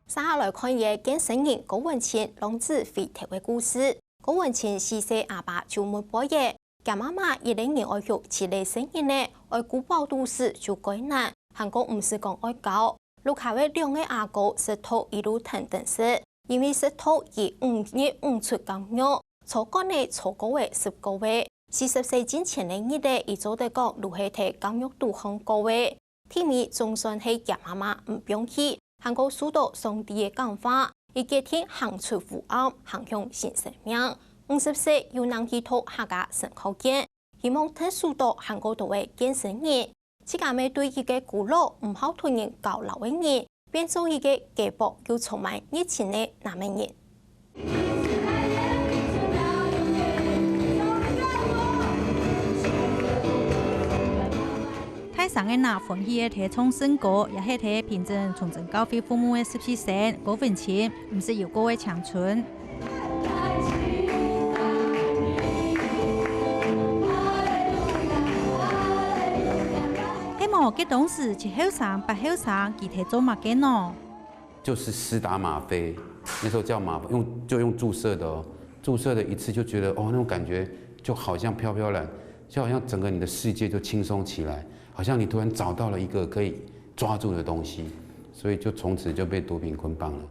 接下来看伊健身人高文清浪子回头的故事。高文清4岁阿爸就没保嘢，家妈妈10年爱育起来生日呢，爱古堡都市就改难，韩国唔是讲爱教。卢卡为2个阿哥石头一路腾腾死，因为石头以5月5出监狱，初高呢初高位10个月，40岁之前的日代，伊做得讲卢系睇监狱度很高位，天面总算系家妈妈唔勇气。韩国受到上帝嘅感化，伊决定行出符暗，行向新生命。50岁又能去读下家神学院，希望听受到韩国度嘅健身人，自家咪对伊嘅古老唔好突然教老嘅人，变做伊嘅家博又充满热情嘅男人。台上嘅那欢喜嘅提创新歌，也系提凭证从政高飞父母嘅14岁高文清，唔是有过嘅长春。希望嘅当时7后生8后生，具体做乜嘅呢？就是施打吗啡，那时候叫吗啡，用注射的哦，注射的一次就觉得哦那种感觉就好像飘飘然，就好像整个你的世界就轻松起来。好像你突然找到了一个可以抓住的东西，所以就从此就被毒品捆绑了。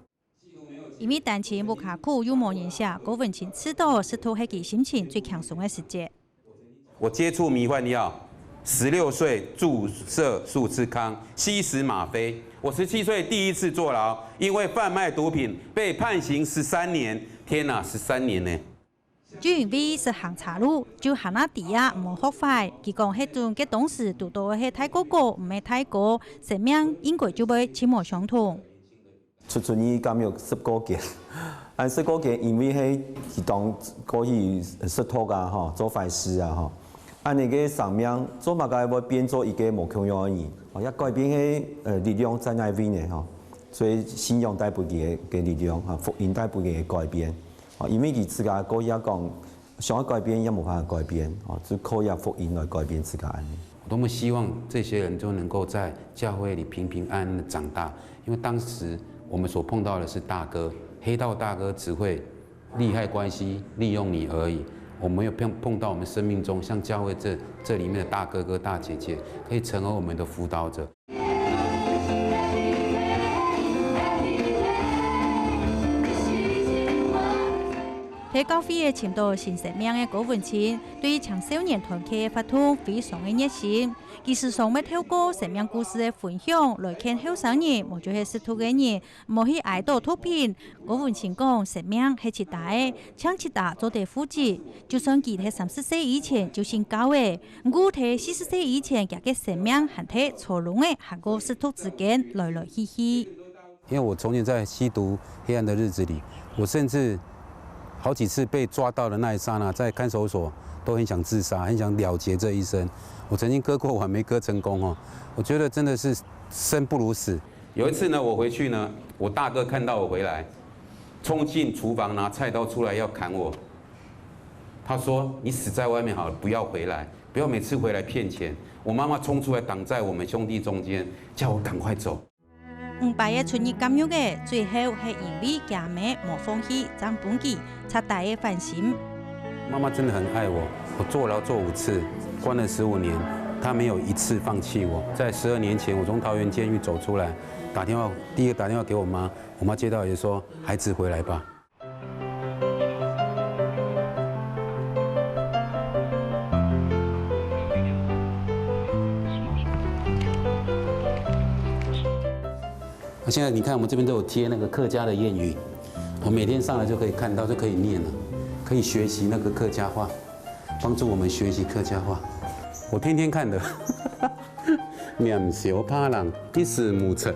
因为单亲无卡苦，又无人下，高文清知道是拖系其心情最轻松的时节。我接触迷幻药，16岁注射速吃康，吸食吗啡。我17岁第一次坐牢，因为贩卖毒品被判刑13年。天哪，13年呢！就因为是行岔路，就行那地啊，唔好学快。佢讲迄阵嘅当时读到嘅泰国歌，唔系泰国，生命应该就会切莫相同。出村伊监狱10个月，按10个月，因为迄当过去失托啊，吼，做坏事啊，吼，按那个生命做嘛个要变做一个无穷样嘅人，哦，也改变迄力量在那边嘅吼，所以信仰带不给嘅力量，哈，福音带不给嘅改变。因为佢自家嗰一讲，想要改变也无法改变，只靠一福音来改变自家。我多么希望这些人就能够在教会里平平安安的长大，因为当时我们所碰到的是大哥，黑道大哥只会利害关系利用你而已。我们有碰到我们生命中像教会这里面的大哥哥大姐姐，可以成为我们的辅导者。喺高飞嘅前度新生命嘅高文清，对于青少年团契嘅发通非常嘅热心。佢时常要透过生命故事嘅分享，来劝后生人，或者係识途嘅人，唔去爱到毒品。高文清讲，生命係徹大嘅，搶徹大做地負責。就算佢喺30歲以前就先教嘅，我喺40歲以前佢嘅生命係喺錯攏嘅韓國識途之間來來去去。因為我從前在吸毒黑暗的日子裡，我甚至好几次被抓到的那一刹那，在看守所都很想自杀，很想了结这一生。我曾经割过腕，没割成功哦。我觉得真的是生不如死。有一次呢，我回去呢，我大哥看到我回来，冲进厨房拿菜刀出来要砍我。他说：“你死在外面好了，不要回来，不要每次回来骗钱。”我妈妈冲出来挡在我们兄弟中间，叫我赶快走。5百嘅出入监獄嘅，最後係因為家妹冇放棄，爭本記，徹底嘅反省。媽媽真的很愛我，我坐牢坐5次，關了15年，她沒有一次放棄我。在12年前，我從桃園監獄走出來，第一個打電話給我媽，我媽接到也說：“孩子回來吧。”现在你看，我们这边都有贴那个客家的谚语，我每天上来就可以看到，就可以念了，可以学习那个客家话，帮助我们学习客家话。我天天看的，念小怕人，一时母成。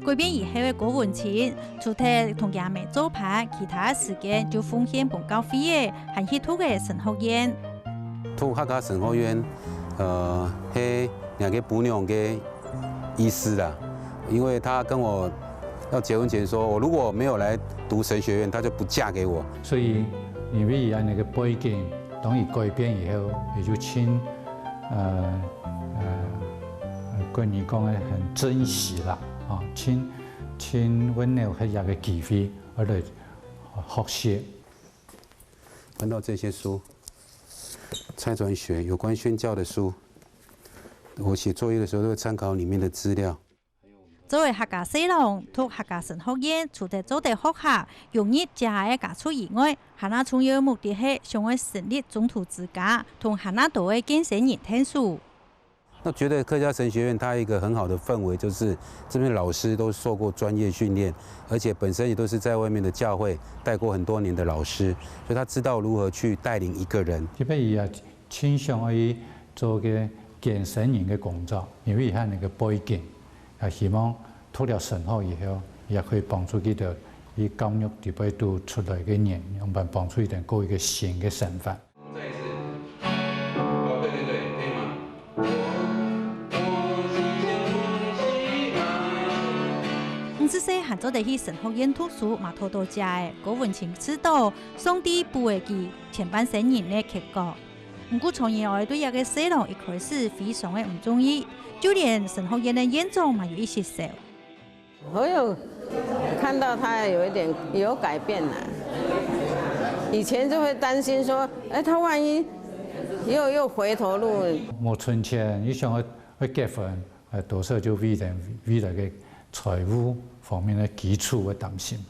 改變以後嘅高文清，除咗同家妹做派，其他時間就奉獻本教會嘅，係去讀嘅神學院。讀客家神學院，係兩個姑娘嘅醫師啦。因为他跟我要结婚前说，我如果没有来读神学院，他就不嫁给我。所以因为那个背景，当伊改变以后，也就亲跟你讲的很珍惜啦，啊，亲趁阮有迄日嘅机会，我来学习。翻到这些书，蔡传学有关宣教的书，我写作业的时候都会参考里面的资料。作为客家西郎，读客家神学院，除咗做地學校，容易只係家出以外，係那重要目的係想要成立中途之家，同係那度嘅建設人聽書。那觉得客家神学院它一个很好的氛围，就是这边老师都受过专业训练，而且本身也都是在外面的教会带过很多年的老师，所以他知道如何去带领一个人。特别伊也倾向于做个健身人嘅工作，因为伊喺那个背景。也希望脱了神學以後，也可以幫助佢哋以教育地位度出來嘅人，用辦幫助佢哋過一個新嘅身份。再一次，哦，對，可以嗎？唔只係行咗地去神學院讀書，嘛偷到家嘅郭文清知道，上帝不會記前半生人嘅結果。唔過從業外對一個西郎一開始非常嘅唔中意。就連神學院的院長嘛有一些少。我有看到他有改變了，以前就會擔心說，他萬一又回頭路。冇存錢，你想去結婚，多少就未來嘅財務方面嘅基礎會擔心。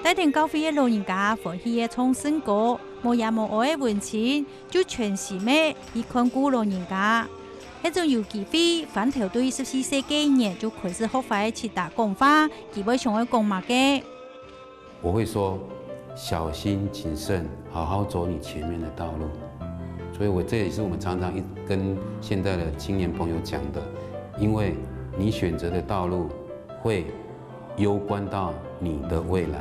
帶定教會嘅老人家歡喜嘅唱聖歌，無也無愛嘅文青，就全時咩去看顧老人家。一種有機會反頭對14世紀人就開始學會去打講話，基本上嘅講乜嘅。我會說小心謹慎，好好走你前面的道路。所以這也是我們常常跟現在的青年朋友講的，因為你選擇的道路會攸關到你的未來。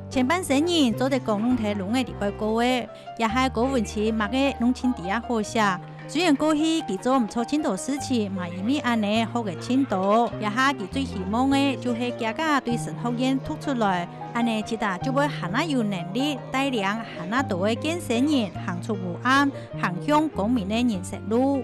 前半生人做得講農體農嘅地位高嘅，也係郭文清麥嘅農青地啊好寫。雖然過去佢做唔錯青島事情，嘛因為安尼好嘅青島，也係佢最希望嘅就係家家對神學院突出來，安尼之大就會行那有能力帶領行那度嘅建設人行出黑暗，行向光明嘅人生路。